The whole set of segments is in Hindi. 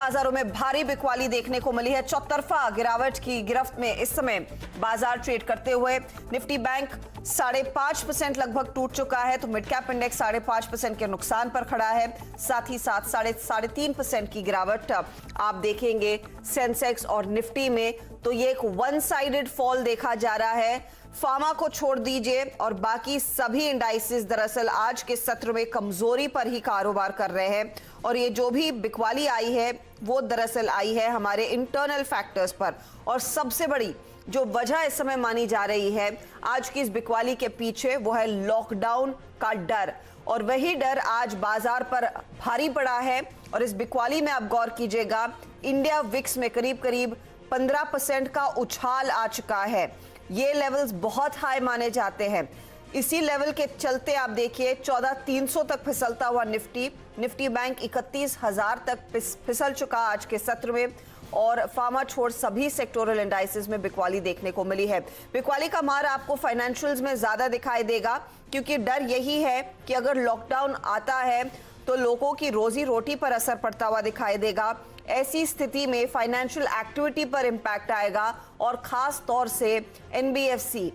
बाजारों में भारी बिकवाली देखने को मिली है। चौतरफा गिरावट की गिरफ्त में इस समय बाजार ट्रेड करते हुए निफ्टी बैंक 5.5% लगभग टूट चुका है, तो मिड कैप इंडेक्स 5.5% के नुकसान पर खड़ा है। साथ ही साथ 3.5% की गिरावट आप देखेंगे सेंसेक्स और निफ्टी में, तो ये एक वन साइडेड फॉल देखा जा रहा है। फार्मा को छोड़ दीजिए और बाकी सभी इंडाइसेस दरअसल आज के सत्र में कमजोरी पर ही कारोबार कर रहे हैं, और ये जो भी बिकवाली आई है वो दरअसल आई है हमारे इंटरनल फैक्टर्स पर। और सबसे बड़ी जो वजह इस समय मानी जा रही है आज की इस बिकवाली के पीछे, वो है लॉकडाउन का डर, और वही डर आज बाजार पर भारी पड़ा है। और इस बिकवाली में आप गौर कीजिएगा, इंडिया विक्स में करीब करीब 15% का उछाल आ चुका है। ये लेवल्स बहुत हाई माने जाते हैं। इसी लेवल के चलते आप देखिए 14,300 तक फिसलता हुआ निफ्टी बैंक 31,000 तक फिसल चुका आज के सत्र में, और फार्मा छोड़ सभी सेक्टोरल इंडाइसेस में बिकवाली देखने को मिली है। बिकवाली का मार आपको फाइनेंशियल्स में ज्यादा दिखाई देगा, क्योंकि डर यही है कि अगर लॉकडाउन आता है तो लोगों की रोजी रोटी पर असर पड़ता हुआ दिखाई देगा। ऐसी स्थिति में फाइनेंशियल एक्टिविटी पर इंपैक्ट आएगा, और खास तौर से एनबीएफसी,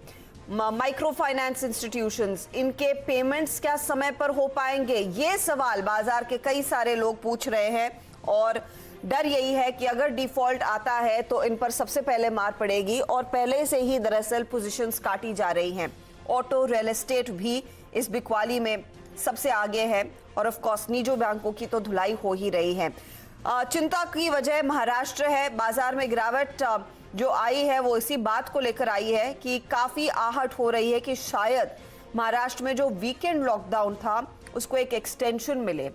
माइक्रो फाइनेंस इंस्टीट्यूशंस, इनके पेमेंट्स क्या समय पर हो पाएंगे, ये सवाल बाजार के कई सारे लोग पूछ रहे हैं। और डर यही है कि अगर डिफॉल्ट आता है तो इन पर सबसे पहले मार पड़ेगी, और पहले से ही दरअसल पोजीशंस काटी जा रही हैं। ऑटो, रियल एस्टेट भी इस बिकवाली में सबसे आगे है, और ऑफ कोर्स निजी बैंकों की तो धुलाई हो ही रही है। चिंता की वजह महाराष्ट्र है। बाजार में गिरावट जो आई है वो इसी बात को लेकर आई है कि काफी आहट हो रही है कि शायद महाराष्ट्र में जो वीकेंड लॉकडाउन था उसको एक एक्सटेंशन मिले,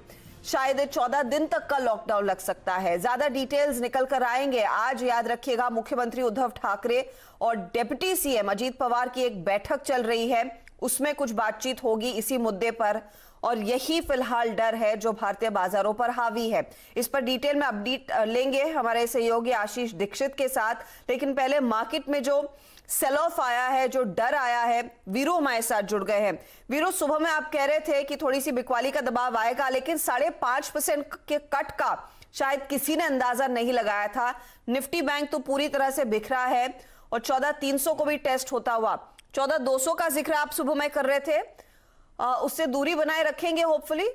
शायद 14 दिन तक का लॉकडाउन लग सकता है। ज्यादा डिटेल्स निकल कर आएंगे। आज याद रखिएगा, मुख्यमंत्री उद्धव ठाकरे और डिप्टी सीएम अजीत पवार की एक बैठक चल रही है, उसमें कुछ बातचीत होगी इसी मुद्दे पर, और यही फिलहाल डर है जो भारतीय बाजारों पर हावी है। इस पर डिटेल में अपडेट लेंगे हमारे सहयोगी आशीष दीक्षित के साथ, लेकिन पहले मार्केट में जो सेल ऑफ आया है, जो डर आया है, वीरू हमारे साथ जुड़ गए हैं। वीरू, सुबह में आप कह रहे थे कि थोड़ी सी बिकवाली का दबाव आएगा, लेकिन 5.5% के कट का शायद किसी ने अंदाजा नहीं लगाया था। निफ्टी बैंक तो पूरी तरह से बिखरा है, और 14,300 को भी टेस्ट होता हुआ 14,200 का जिक्र आप सुबह में कर रहे थे, उससे दूरी बनाए रखेंगे होपफुली?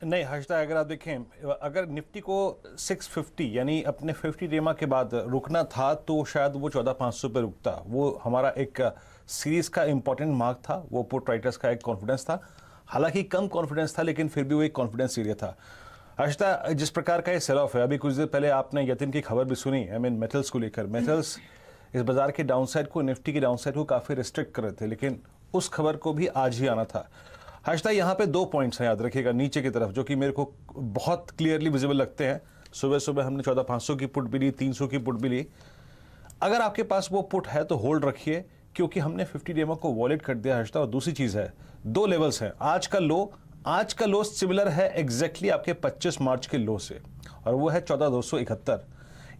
नहीं हर्षदा, अगर आप देखें, अगर निफ्टी को 650 यानी अपने 50 डेमा के बाद रुकना था तो शायद वो 14,500 पे रुकता। वो हमारा एक सीरीज का इंपॉर्टेंट मार्क था, वो पुट राइटर्स का एक कॉन्फिडेंस था। हालांकि कम कॉन्फिडेंस था, लेकिन फिर भी वो एक कॉन्फिडेंस एरिया था। हर्षदा, जिस प्रकार का ये सेल ऑफ है, अभी कुछ देर पहले आपने यतिन की खबर भी सुनी, मेटल्स को लेकर। मेटल्स इस बाजार के डाउनसाइड को, निफ्टी की डाउनसाइड को काफी रिस्ट्रिक्ट कर रहे थे, लेकिन उस खबर को भी आज ही आना था। हर्षदा, यहाँ पे 2 पॉइंट्स हैं, याद रखिएगा, नीचे की तरफ, जो कि मेरे को बहुत क्लियरली विजिबल लगते हैं। सुबह सुबह हमने 14,500 की पुट भी ली, 300 की पुट भी ली। अगर आपके पास वो पुट है तो होल्ड रखिए, क्योंकि हमने 50 डेमो को वॉलेट कर दिया हर्षदा। और दूसरी चीज है, 2 लेवल्स हैं। आज का लो सिमिलर है एग्जैक्टली आपके 25 मार्च के लो से, और वो है 14,271।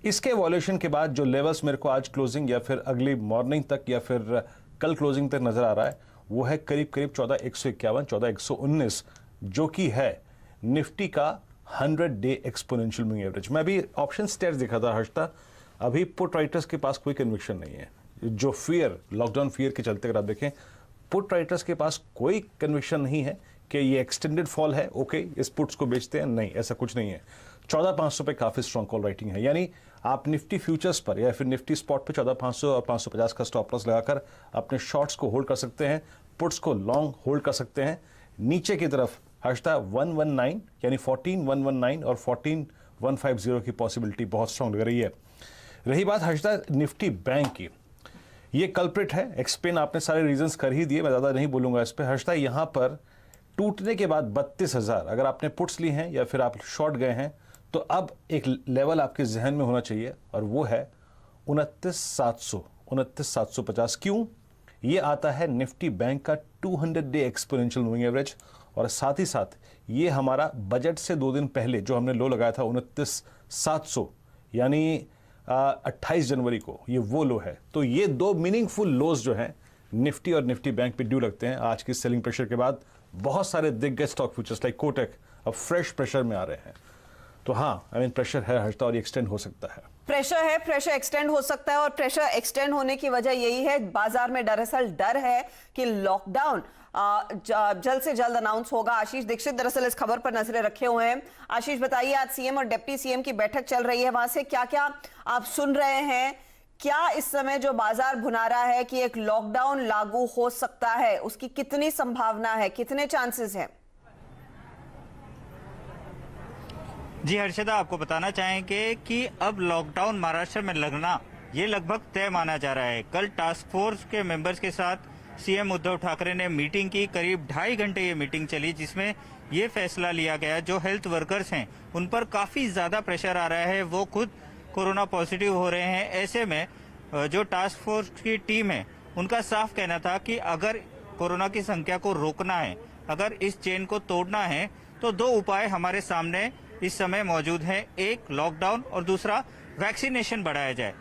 इसके वॉल्यूशन के बाद जो लेवल्स मेरे को आज क्लोजिंग या फिर अगली मॉर्निंग तक या फिर कल क्लोजिंग तक नजर आ रहा है, वो है करीब करीब 14,151, 14,119, जो कि है निफ्टी का 100 डे एक्सपोनेंशियल मूविंग एवरेज। मैं अभी ऑप्शन स्टेट्स दिखा था हर्षदा, अभी पुट राइटर्स के पास कोई कन्विक्शन नहीं है। जो फियर, लॉकडाउन फियर के चलते अगर आप देखें, पुट राइटर्स के पास कोई कन्विक्शन नहीं है कि ये एक्सटेंडेड फॉल है, ओके इस पुट्स को बेचते हैं, नहीं, ऐसा कुछ नहीं है। 14,500 पे काफी स्ट्रॉन्ग कॉल राइटिंग है, यानी आप निफ्टी फ्यूचर्स पर या फिर निफ्टी स्पॉट पे 14,500 और 550 का स्टॉप लॉस लगाकर अपने शॉर्ट्स को होल्ड कर सकते हैं, पुट्स को लॉन्ग होल्ड कर सकते हैं। नीचे की तरफ हर्षदा 119 यानी 14,119 और 14,150 की पॉसिबिलिटी बहुत स्ट्रॉन्ग लग रही है। रही बात हर्षदा निफ्टी बैंक की, ये कल्प्रिट है, एक्सप्लेन आपने सारे रीजंस कर ही दिए, मैं ज्यादा नहीं बोलूंगा इस पर। हर्षदा, यहाँ पर टूटने के बाद 32,000 अगर आपने पुट्स ली हैं या फिर आप शॉर्ट गए हैं, तो अब एक लेवल आपके जहन में होना चाहिए, और वो है 29,700, 29,750। क्यों? ये आता है निफ्टी बैंक का 200 डे एक्सपोनेंशियल मूविंग एवरेज, और साथ ही साथ ये हमारा बजट से 2 दिन पहले जो हमने लो लगाया था 29,700 यानी 28 जनवरी को, ये वो लो है। तो ये 2 मीनिंगफुल लोज जो हैं निफ्टी और निफ्टी बैंक पे ड्यू लगते हैं आज की सेलिंग प्रेशर के बाद। बहुत सारे दिग्गज स्टॉक फ्यूचर्स लाइक कोटक अब फ्रेश प्रेशर में आ रहे हैं। तो हाँ, आई मीन प्रेशर है हर्षता, और ये एक्सटेंड हो सकता है। प्रेशर है, प्रेशर एक्सटेंड हो सकता है, और प्रेशर एक्सटेंड होने की वजह यही है, बाजार में दरअसल डर है कि लॉकडाउन जल्द से जल्द अनाउंस होगा। आशीष दीक्षित दरअसल इस खबर पर नजरें रखे हुए हैं। आशीष, बताइए, आज सीएम और डिप्टी सीएम की बैठक चल रही है, वहां से क्या क्या आप सुन रहे हैं? क्या इस समय जो बाजार भुना रहा है कि एक लॉकडाउन लागू हो सकता है, उसकी कितनी संभावना है, कितने चांसेस हैं? जी हर्षदा, आपको बताना चाहेंगे कि अब लॉकडाउन महाराष्ट्र में लगना ये लगभग तय माना जा रहा है। कल टास्क फोर्स के मेंबर्स के साथ सीएम उद्धव ठाकरे ने मीटिंग की, करीब 2.5 घंटे ये मीटिंग चली, जिसमें ये फैसला लिया गया जो हेल्थ वर्कर्स हैं उन पर काफी ज्यादा प्रेशर आ रहा है, वो खुद कोरोना पॉजिटिव हो रहे हैं। ऐसे में जो टास्क फोर्स की टीम है उनका साफ कहना था कि अगर कोरोना की संख्या को रोकना है, अगर इस चेन को तोड़ना है, तो 2 उपाय हमारे सामने इस समय मौजूद हैं। एक लॉकडाउन और दूसरा वैक्सीनेशन बढ़ाया जाए।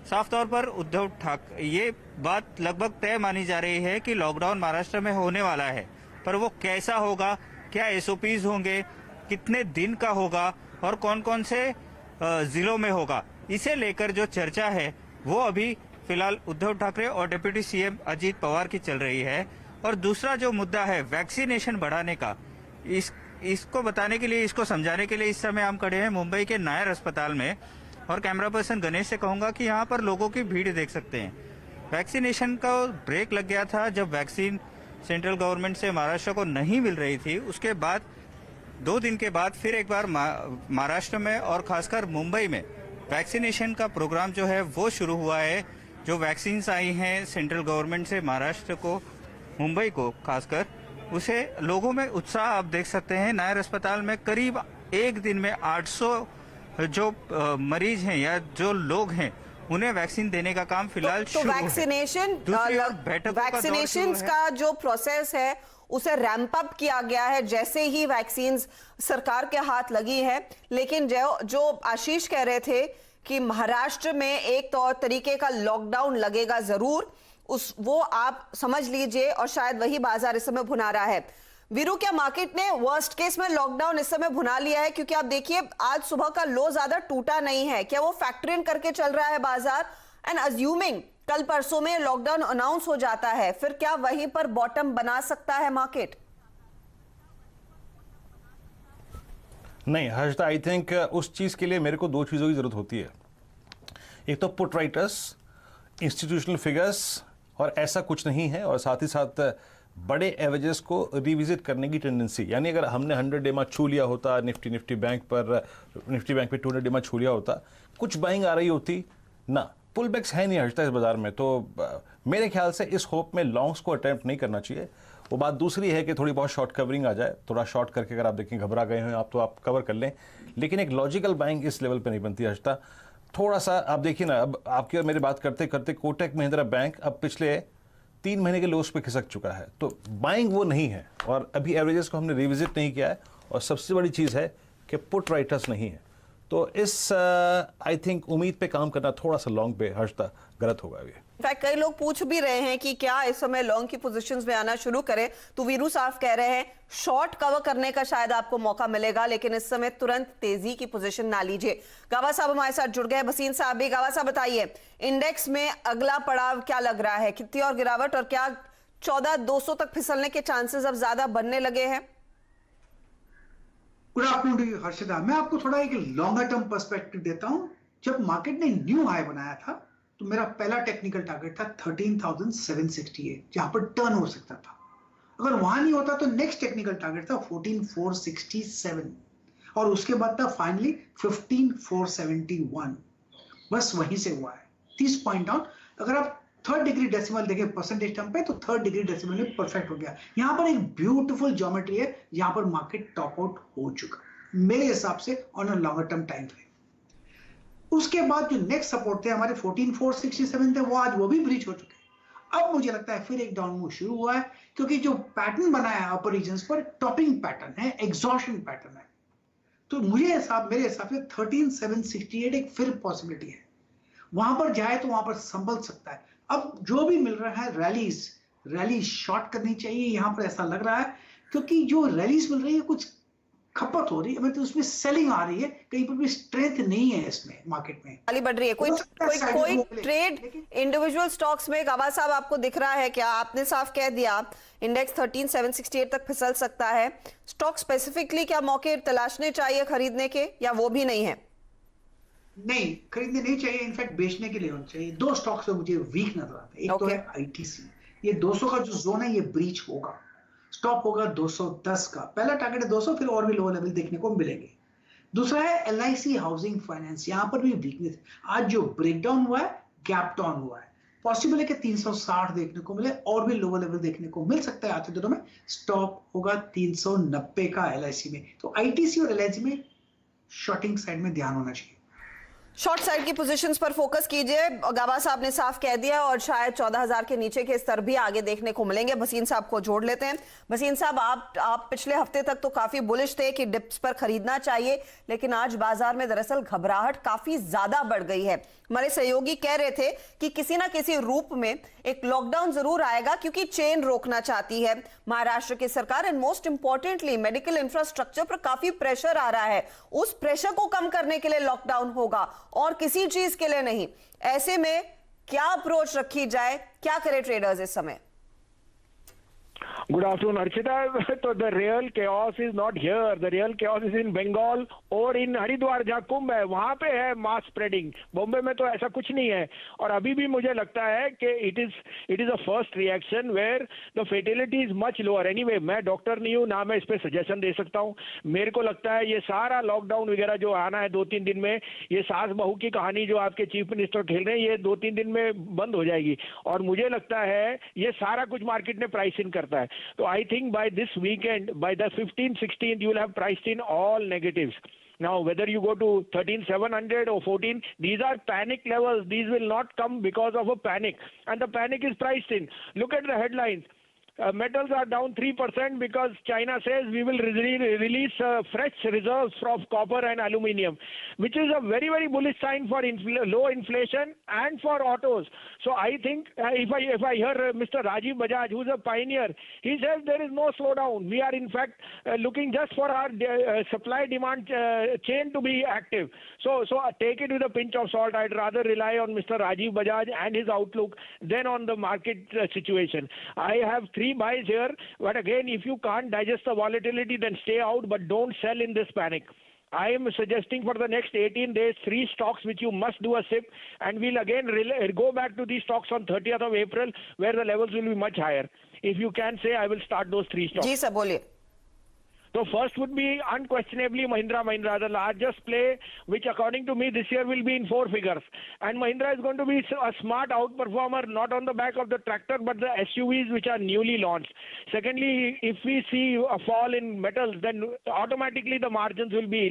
साफ तौर पर उद्धव ठाकरे ये बात लगभग तय मानी जा रही है कि लॉकडाउन महाराष्ट्र में होने वाला है, पर वो कैसा होगा, क्या एसओपीज होंगे, कितने दिन का होगा और कौन कौन से जिलों में होगा, इसे लेकर जो चर्चा है वो अभी फिलहाल उद्धव ठाकरे और डिप्टी सीएम अजीत पवार की चल रही है। और दूसरा जो मुद्दा है वैक्सीनेशन बढ़ाने का, इसको बताने के लिए, इसको समझाने के लिए इस समय हम खड़े हैं मुंबई के नायर अस्पताल में, और कैमरा पर्सन गणेश से कहूंगा कि यहाँ पर लोगों की भीड़ देख सकते हैं। वैक्सीनेशन का ब्रेक लग गया था जब वैक्सीन सेंट्रल गवर्नमेंट से महाराष्ट्र को नहीं मिल रही थी। उसके बाद 2 दिन के बाद फिर एक बार महाराष्ट्र में और खासकर मुंबई में वैक्सीनेशन का प्रोग्राम जो है वो शुरू हुआ है। जो वैक्सीन्स आई हैं सेंट्रल गवर्नमेंट से महाराष्ट्र को, मुंबई को खासकर, उसे लोगों में उत्साह आप देख सकते हैं। नायर अस्पताल में करीब एक दिन में 800 जो मरीज हैं या जो लोग हैं उन्हें वैक्सीन देने का काम फिलहाल तो वैक्सीनेशन का जो प्रोसेस है उसे रैंप अप किया गया है जैसे ही वैक्सीन सरकार के हाथ लगी है। लेकिन जो आशीष कह रहे थे कि महाराष्ट्र में एक तौर तरीके का लॉकडाउन लगेगा जरूर, वो आप समझ लीजिए, और शायद वही बाजार इस समय भुना रहा है। वीरू, क्या मार्केट ने वर्स्ट केस में लॉकडाउन इस समय भुना लिया है? क्योंकि आप देखिए आज सुबह का लो ज्यादा टूटा नहीं है, क्या वो फैक्टर इन करके चल रहा है बाजार? एंड अज्यूमिंग कल परसों में लॉकडाउन अनाउंस हो जाता है, फिर क्या वहीं पर बॉटम बना सकता है मार्केट? नहीं हर्षदा, आई थिंक उस चीज के लिए मेरे को 2 चीजों की जरूरत होती है। एक तो पुट राइटर्स, इंस्टीट्यूशनल फिगर्स, और ऐसा कुछ नहीं है, और साथ ही साथ बड़े एवरेजेस को रिविजिट करने की टेंडेंसी। यानी अगर हमने 100 डेमा छू लिया होता, निफ्टी बैंक पे 200 डेमा छू लिया होता, कुछ बाइंग आ रही होती ना। पुल बैक्स है नहीं हर्षता इस बाजार में, तो मेरे ख्याल से इस होप में लॉन्ग्स को अटेम्प्ट नहीं करना चाहिए। वो बात दूसरी है कि थोड़ी बहुत शॉर्ट कवरिंग आ जाए, थोड़ा शॉर्ट करके अगर आप देखें घबरा गए हैं आप तो आप कवर कर लें, लेकिन एक लॉजिकल बाइंग इस लेवल पर नहीं बनती हर्षता। थोड़ा सा आप देखिए ना, अब आपकी और मेरी बात करते करते कोटक महिंद्रा बैंक अब पिछले 3 महीने के लोस पे खिसक चुका है, तो बाइंग वो नहीं है, और अभी एवरेजेस को हमने रिविजिट नहीं किया है, और सबसे बड़ी चीज़ है कि पुट राइटर्स नहीं है। तो इस आई थिंक उम्मीद पे काम करना थोड़ा सा लॉन्ग पे हर्षता गलत होगा अभी। इनफैक्ट कई लोग पूछ भी रहे हैं कि क्या इस समय लॉन्ग की पोजीशंस में आना शुरू करें, तो वीरू साफ कह रहे हैं शॉर्ट कवर करने का शायद आपको मौका मिलेगा, लेकिन इस समय तुरंत तेजी की पोजीशन ना लीजिए। गावा साहब हमारे साथ जुड़ गए, भसीन साहब भी। गावा साहब बताइए, इंडेक्स में अगला पड़ाव क्या लग रहा है? कितनी और गिरावट, और क्या 14,200 तक फिसलने के चांसेस अब ज्यादा बनने लगे हैं? गुड आफ्टरनून हर्षदा, मैं आपको थोड़ा एक लॉन्गर टर्म पर्सपेक्टिव देता हूं। जब मार्केट ने न्यू हाई बनाया था तो मेरा पहला टेक्निकल टारगेट था 13,768, जहां पर टर्न हो सकता था। अगर वहां नहीं होता तो नेक्स्ट टेक्निकल टारगेट था 14,467, और उसके बाद था फाइनली 15,471। बस वहीं से हुआ है 30 पॉइंट डाउन। अगर आप 3rd डिग्री डेसिमल देखें परसेंटेज टर्म पे, तो 3rd डिग्री डेसिमल में परफेक्ट हो गया। यहां पर एक ब्यूटीफुल ज्योमेट्री है, यहां पर मार्केट टॉप आउट हो चुका मेरे हिसाब से on a longer term time frame. उसके बाद जो नेक्स्ट सपोर्ट थे हमारे 14,467 थे, वो आज वो भी ब्रीच हो चुके हैं। अब मुझे लगता है फिर एक डाउन मूव शुरू हुआ है, क्योंकि जो पैटर्न बनाया है अपर रीजन्स पर टॉपिंग पैटर्न है, एग्जॉशन पैटर्न है। तो मेरे हिसाब से 13,768 एक फिर पॉसिबिलिटी है, वहां पर जाए तो वहां पर संभल सकता है। अब जो भी मिल रहा है रैली शॉर्ट करनी चाहिए, यहां पर ऐसा लग रहा है, क्योंकि जो रैलीज मिल रही है कुछ खपत हो रही है, मतलब उसमें सेलिंग आ रही है, कहीं पर भी स्ट्रेंथ नहीं है इसमें मार्केट में। वाली बढ़ रही है। कोई हो सकता है side कोई में ट्रेड लेकिन इंडिविजुअल स्टॉक्स में गवाह साहब आपको दिख रहा है क्या? आपने साफ कह दिया इंडेक्स 13768 तक फिसल सकता है। स्टॉक स्पेसिफिकली क्या मौके तलाशने चाहिए खरीदने के, या वो भी नहीं है? नहीं, खरीदने नहीं चाहिए, इनफैक्ट बेचने के लिए होना चाहिए। दो स्टॉक्स में मुझे वीक नजर आते हैं। एक तो Okay. है आईटीसी, ये 200 का जो जोन है ये ब्रीच होगा, स्टॉप होगा 210 का, पहला टारगेट है 200, फिर और भी लो लेवल देखने को मिलेंगे। दूसरा है एलआईसी हाउसिंग फाइनेंस, यहां पर भी वीकनेस, आज जो ब्रेकडाउन हुआ है, गैप डाउन हुआ है, पॉसिबल है कि 360 देखने को मिले, और भी लोअर लेवल देखने को मिल सकता है आते दिनों में। स्टॉप होगा 390 का एलआईसी में। तो आईटीसी और एलआईसी में शॉर्टिंग साइड में ध्यान होना चाहिए। शॉर्ट साइड की पोजीशंस पर फोकस कीजिए, गाबा साहब ने साफ कह दिया, और शायद 14,000 के नीचे के स्तर भी आगे देखने को मिलेंगे। भसीन साहब को जोड़ लेते हैं। भसीन साहब, आप पिछले हफ्ते तक तो काफी बुलिश थे कि डिप्स पर खरीदना चाहिए, लेकिन आज बाजार में दरअसल घबराहट काफी ज्यादा बढ़ गई है। हमारे सहयोगी कह रहे थे कि किसी ना किसी रूप में एक लॉकडाउन जरूर आएगा, क्योंकि चेन रोकना चाहती है महाराष्ट्र की सरकार, and most importantly medical infrastructure पर काफी प्रेशर आ रहा है। उस प्रेशर को कम करने के लिए लॉकडाउन होगा और किसी चीज के लिए नहीं। ऐसे में क्या अप्रोच रखी जाए, क्या करे ट्रेडर्स इस समय? Good afternoon, Archita. So the real chaos is not here. The real chaos is in Bengal और in हरिद्वार जहाँ कुंभ है, वहां पे है मास स्प्रेडिंग। बॉम्बे में तो ऐसा कुछ नहीं है। और अभी भी मुझे लगता है कि it is a first reaction where the fatality is much lower. Anyway, मैं डॉक्टर नहीं हूँ, ना मैं इस पे सजेशन दे सकता हूँ। मेरे को लगता है ये सारा लॉकडाउन वगैरह जो आना है 2-3 दिन में, ये सास बहू की कहानी जो आपके चीफ मिनिस्टर खेल रहे हैं, ये 2-3 दिन में बंद हो जाएगी। और मुझे लगता है ये सारा कुछ मार्केट ने प्राइस इन करता है। तो I think by this weekend, by the 15th-16th, you will have priced in all negatives. Now, whether you go to 13,700 or 14, these are panic levels. These will not come because of a panic. And the panic is priced in. Look at the headlines. Metals are down 3% because China says we will release fresh reserves of copper and aluminium, which is a very, very bullish sign for low inflation and for autos. So I think if I hear Mr. Rajiv Bajaj, who's a pioneer, he says there is no slowdown. We are in fact looking just for our supply-demand chain to be active. So take it with a pinch of salt. I'd rather rely on Mr. Rajiv Bajaj and his outlook than on the market situation. I have 3 buys here, but again, if you can't digest the volatility, then stay out, but don't sell in this panic. I am suggesting for the next 18 days 3 stocks which you must do a sip, and we'll again go back to these stocks on 30th of April where the levels will be much higher. If you can say, I will start those 3 stocks. जी सर, बोलिए। So first would be unquestionably Mahindra & Mahindra, the largest play, which according to me this year will be in 4 figures. And Mahindra is going to be a smart outperformer, not on the back of the tractor, but the SUVs which are newly launched. Secondly, if we see a fall in metals, then automatically the margins will be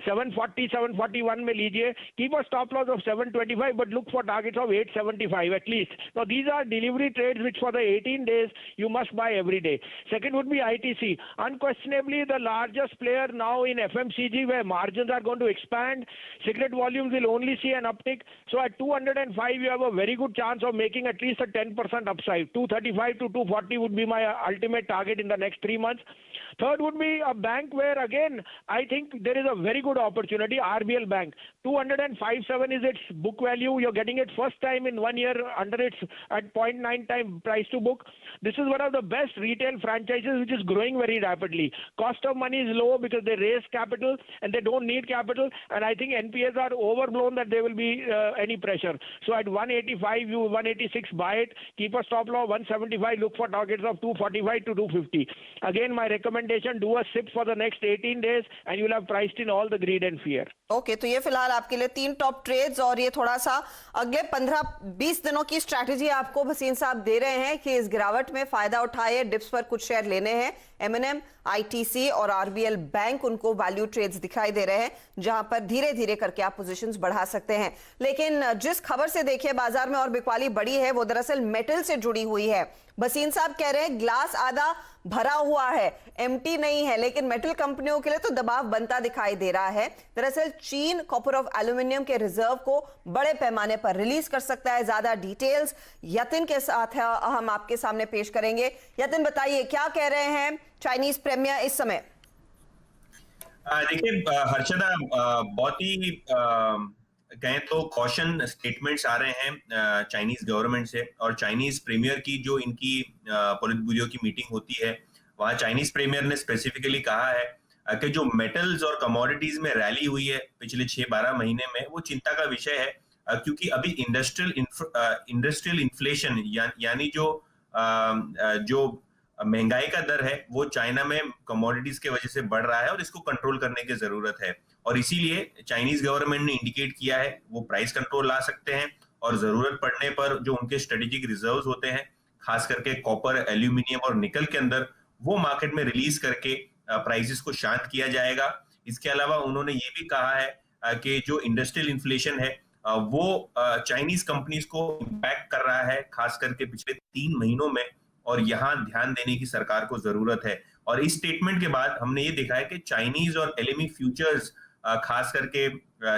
740, 741 mein lijiye. Keep a stop loss of 725, but look for targets of 875 at least. Now these are delivery trades which for the 18 days you must buy every day. Second would be ITC. Unquestionably the largest player now in FMCG, where margins are going to expand. Cigarette volumes will only see an uptick. So at 205, you have a very good chance of making at least a 10% upside. 235 to 240 would be my ultimate target in the next 3 months. Third would be a bank where, again, I think there is a very good opportunity. RBL Bank, 205.7 is its book value. You're getting it first time in 1 year under its at 0.9 time price to book. This is one of the best retail franchises which is growing very rapidly. Cost of money is low because they raise capital and they don't need capital. And I think NPAs are overblown that there will be any pressure. So at 185, 186, buy it. Keep a stop loss 175. Look for targets of 245 to 250. Again, my recommendation: do a sip for the next 18 days, and you'll have priced in all the greed and fear. Okay, तो ये फिलहाल आपके लिए 3 टॉप ट्रेड्स, और ये थोड़ा सा अगले 15-20 दिनों की स्ट्रैटेजी आपको भसीन साहब दे रहे हैं कि इस गिरावट में फायदा उठाए। डिप्स पर कुछ शेयर लेने हैं, M&M, ITC और RBL बैंक, उनको वैल्यू ट्रेड्स दिखाई दे रहे हैं, जहां पर धीरे धीरे करके आप पोजीशंस बढ़ा सकते हैं। लेकिन जिस खबर से देखिए बाजार में और बिकवाली बढ़ी है, वो दरअसल मेटल से जुड़ी हुई है। भसीन साहब कह रहे हैं ग्लास आधा भरा हुआ है, एम्प्टी नहीं है, लेकिन मेटल कंपनियों के लिए तो दबाव बनता दिखाई दे रहा है। दरअसल चीन कॉपर और एल्यूमिनियम के रिजर्व को बड़े पैमाने पर रिलीज कर सकता है। ज्यादा डिटेल्स यतिन के साथ हम आपके सामने पेश करेंगे। यतिन, बताइए क्या कह रहे हैं चाइनीज प्रीमियर इस समय? देखिए हर्षदा, बहुत ही कहें तो कॉशन स्टेटमेंट्स आ रहे हैं चाइनीज गवर्नमेंट से, और चाइनीज प्रीमियर की जो इनकी पोलित ब्यूरो की मीटिंग होती है, वहां चाइनीज प्रीमियर ने स्पेसिफिकली कहा है कि जो मेटल्स और कमोडिटीज में रैली हुई है पिछले 6-12 महीने में, वो चिंता का विषय है, क्योंकि अभी इंडस्ट्रियल इन्फ्लेशन यानी जो महंगाई का दर है वो चाइना में कमोडिटीज के वजह से बढ़ रहा है, और इसको कंट्रोल करने की जरूरत है। और इसीलिए चाइनीज गवर्नमेंट ने इंडिकेट किया है वो प्राइस कंट्रोल ला सकते हैं, और जरूरत पड़ने पर जो उनके स्ट्रेटेजिक रिजर्व्स होते हैं, खास करके कॉपर, एल्यूमिनियम और निकल के अंदर, वो मार्केट में रिलीज करके प्राइसेस को शांत किया जाएगा। इसके अलावा उन्होंने ये भी कहा है कि जो इंडस्ट्रियल इन्फ्लेशन है वो चाइनीज कंपनीज को इम्पैक्ट कर रहा है, खास करके पिछले 3 महीनों में, और यहाँ ध्यान देने की सरकार को जरूरत है। और इस स्टेटमेंट के बाद हमने ये देखा है कि चाइनीज और एलएमई फ्यूचर्स, खास करके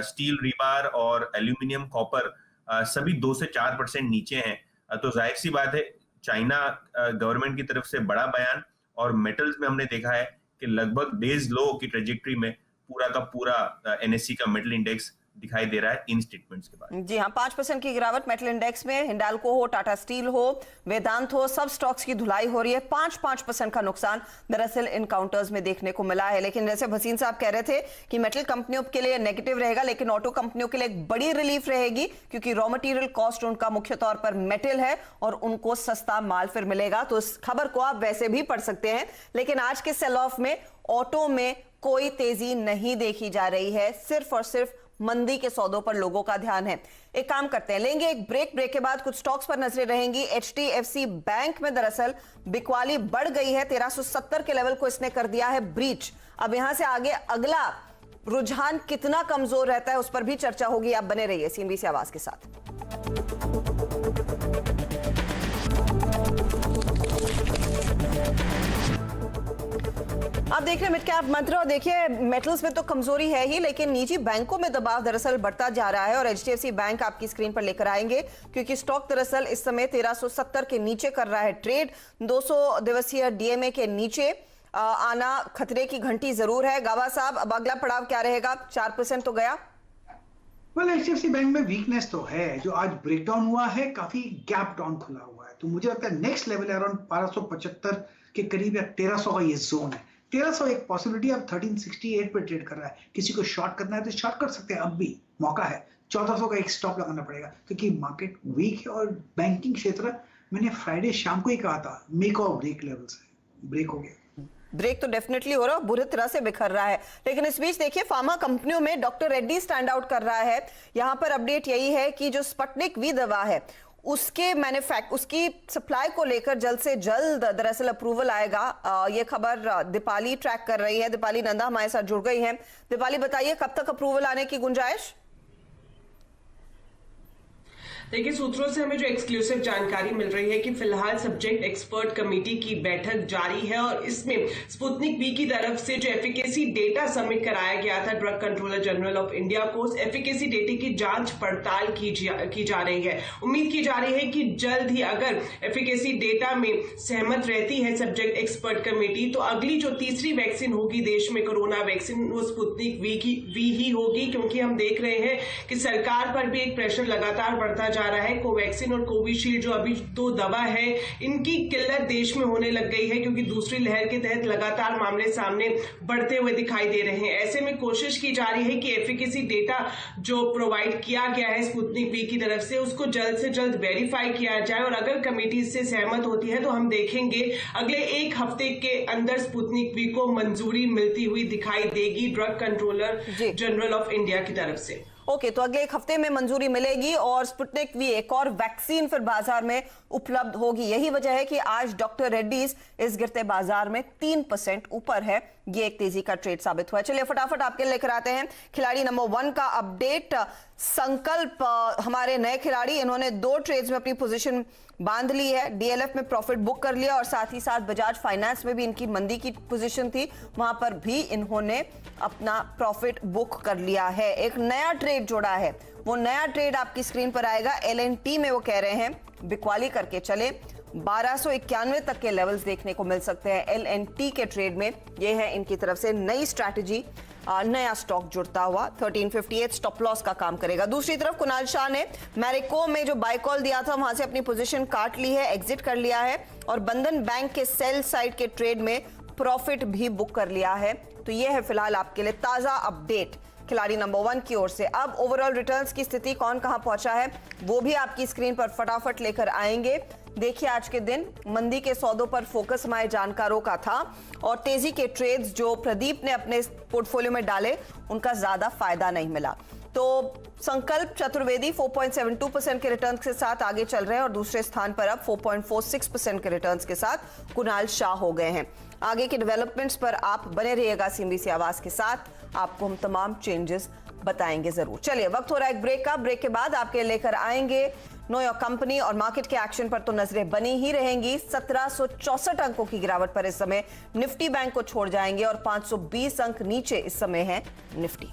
स्टील रीबार और एल्यूमिनियम, कॉपर, सभी 2 से 4% नीचे हैं। तो जाहिर सी बात है, चाइना गवर्नमेंट की तरफ से बड़ा बयान, और मेटल्स में हमने देखा है कि लगभग डेज लो की ट्रेजेक्टरी में पूरा का पूरा एनएससी का मेटल इंडेक्स दिखाई दे रहा है इन स्टेटमेंट्स के बाद। जी हाँ, 5% की गिरावट मेटल इंडेक्स में। हिंडाल्को हो, टाटा स्टील हो, वेदांत हो, सब स्टॉक्स की धुलाई हो रही है। 5% का नुकसान दरअसल इन काउंटर्स में देखने को मिला है। लेकिन जैसे भसीन साहब कह रहे थे कि मेटल कंपनियों के लिए नेगेटिव रहेगा, लेकिन ऑटो कंपनियों के लिए एक बड़ी रिलीफ रहेगी, क्योंकि रॉ मटेरियल कॉस्ट उनका मुख्य तौर पर मेटल है और उनको सस्ता माल फिर मिलेगा। तो इस खबर को आप वैसे भी पढ़ सकते हैं। लेकिन आज के सेल ऑफ में ऑटो में कोई तेजी नहीं देखी जा रही है, सिर्फ और सिर्फ मंदी के सौदों पर लोगों का ध्यान है। एक काम करते हैं, लेंगे एक ब्रेक के बाद कुछ स्टॉक्स पर नजरें रहेंगी। HDFC बैंक में दरअसल बिकवाली बढ़ गई है, 1370 के लेवल को इसने कर दिया है ब्रीच। अब यहां से आगे अगला रुझान कितना कमजोर रहता है उस पर भी चर्चा होगी। आप बने रहिए CNBC आवाज के साथ। आप देख रहे हैं मिड कैप मंत्र, और देखिए मेटल्स में तो कमजोरी है ही, लेकिन निजी बैंकों में दबाव दरअसल बढ़ता जा रहा है। और HDFC बैंक आपकी स्क्रीन पर लेकर आएंगे, क्योंकि स्टॉक दरअसल इस समय 1370 के नीचे कर रहा है ट्रेड। 200 दिवसीय DMA के नीचे आना खतरे की घंटी जरूर है। गावा साहब, अब अगला पड़ाव क्या रहेगा? 4% तो गया। HDFC बैंक में वीकनेस तो है, जो आज ब्रेकडाउन हुआ है, काफी गैप डाउन खुला हुआ है। तो मुझे लगता है नेक्स्ट लेवल अराउंड 1275 के करीब या 1300 का ये जोन है। 1300 एक पॉसिबिलिटी। अब 1368 पे ट्रेड कर रहा है, किसी को शॉर्ट करना है तो शॉर्ट कर सकते हैं, अब भी मौका है। 1400 का एक स्टॉप लगाना पड़ेगा, क्योंकि मार्केट वीक है। और बैंकिंग क्षेत्र, मैंने फ्राइडे शाम को ही कहा था, मेक और ब्रेक लेवल से ब्रेक हो गया। ब्रेक तो डेफिनेटली हो रहा है, बुरी तरह से बिखर रहा है। लेकिन इस बीच देखिए फार्मा कंपनियों में डॉक्टर रेड्डी स्टैंड आउट कर रहा है। यहां पर अपडेट यही है कि जो स्पुतनिक वी दवा है उसके उसकी सप्लाई को लेकर जल्द से जल्द दरअसल अप्रूवल आएगा। ये खबर दीपाली ट्रैक कर रही है। दीपाली नंदा हमारे साथ जुड़ गई हैं। दीपाली, बताइए कब तक अप्रूवल आने की गुंजाइश? देखिए, सूत्रों से हमें जो एक्सक्लूसिव जानकारी मिल रही है कि फिलहाल सब्जेक्ट एक्सपर्ट कमेटी की बैठक जारी है, और इसमें स्पुतनिक वी की तरफ से जो एफिकेसी डेटा सबमिट कराया गया था drug controller general of India को, उस एफिकेसी डेटा की जांच पड़ताल की जा रही है। उम्मीद की जा रही है कि जल्द ही अगर एफिकेसी डेटा में सहमत रहती है सब्जेक्ट एक्सपर्ट कमेटी, तो अगली जो तीसरी वैक्सीन होगी देश में कोरोना वैक्सीन, वो स्पुतनिक वी ही होगी। क्योंकि हम देख रहे हैं कि सरकार पर भी एक प्रेशर लगातार बढ़ता जा रहा है। कोवैक्सीन और कोविशील्ड जो अभी 2 दवा है, इनकी किल्लत देश में होने लग गई है, क्योंकि दूसरी लहर के तहत लगातार मामले सामने बढ़ते हुए दिखाई दे रहे हैं। ऐसे में कोशिश की जा रही है कि एफिकेसी डेटा जो प्रोवाइड किया गया है स्पुतनिक वी की तरफ से, उसको जल्द से जल्द वेरीफाई किया जाए। और अगर कमेटी इससे सहमत होती है तो हम देखेंगे अगले 1 हफ्ते के अंदर स्पुतनिक वी को मंजूरी मिलती हुई दिखाई देगी drug controller general of India की तरफ से। ओके, तो अगले 1 हफ्ते में मंजूरी मिलेगी और स्पुतनिक वी, एक और वैक्सीन फिर बाजार में उपलब्ध होगी। यही वजह है कि आज डॉक्टर रेड्डीज इस गिरते बाजार में 3% ऊपर है। ये एक तेजी का ट्रेड साबित हुआ है। चलिए फटाफट आपके लिए लेकर आते हैं खिलाड़ी नंबर 1 का अपडेट। संकल्प हमारे नए खिलाड़ी, इन्होंने 2 ट्रेड्स में अपनी पोजीशन बांध ली है। DLF में प्रॉफिट बुक कर लिया, और साथ ही साथ बजाज फाइनेंस में भी इनकी मंदी की पोजीशन थी, वहां पर भी इन्होंने अपना प्रॉफिट बुक कर लिया है। एक नया ट्रेड जोड़ा है, वो नया ट्रेड आपकी स्क्रीन पर आएगा। LNT में वो कह रहे हैं बिकवाली करके चले, 1291 तक के लेवल्स देखने को मिल सकते हैं LNT के ट्रेड में। ये है इनकी तरफ से नई स्ट्रैटेजी। नया स्टॉक जुड़ता हुआ 1358 स्टॉप लॉस का काम करेगा। दूसरी तरफ कुणाल शाह ने मैरिको में जो बाय कॉल दिया था वहां से अपनी पोजीशन काट ली है, एग्जिट कर लिया है और बंधन बैंक के सेल साइड के ट्रेड में प्रॉफिट भी बुक कर लिया है। तो यह है फिलहाल आपके लिए ताजा अपडेट खिलाड़ी नंबर 1 की ओर से। अब ओवरऑल रिटर्न्स की स्थिति कौन कहां पहुंचा है वो भी आपकी स्क्रीन पर फटाफट लेकर आएंगे। देखिए आज के दिन मंदी के सौदों पर फोकस हमारे जानकारों का था और तेजी के ट्रेड्स जो प्रदीप ने अपने पोर्टफोलियो में डाले उनका ज्यादा फायदा नहीं मिला। तो संकल्प चतुर्वेदी 4.72% के रिटर्न्स के साथ आगे चल रहे हैं और दूसरे स्थान पर अब 4.46% के रिटर्न्स के साथ कुणाल शाह हो गए हैं। आगे के डेवलपमेंट्स पर आप बने रहिएगा सीएनबीसी आवाज के साथ, आपको हम तमाम चेंजेस बताएंगे जरूर। चलिए वक्त हो रहा है एक ब्रेक का। ब्रेक के बाद आपके लेकर आएंगे नो योर कंपनी और मार्केट के एक्शन पर तो नजरें बनी ही रहेंगी। 1764 अंकों की गिरावट पर इस समय निफ्टी बैंक को छोड़ जाएंगे और 520 अंक नीचे इस समय है निफ्टी।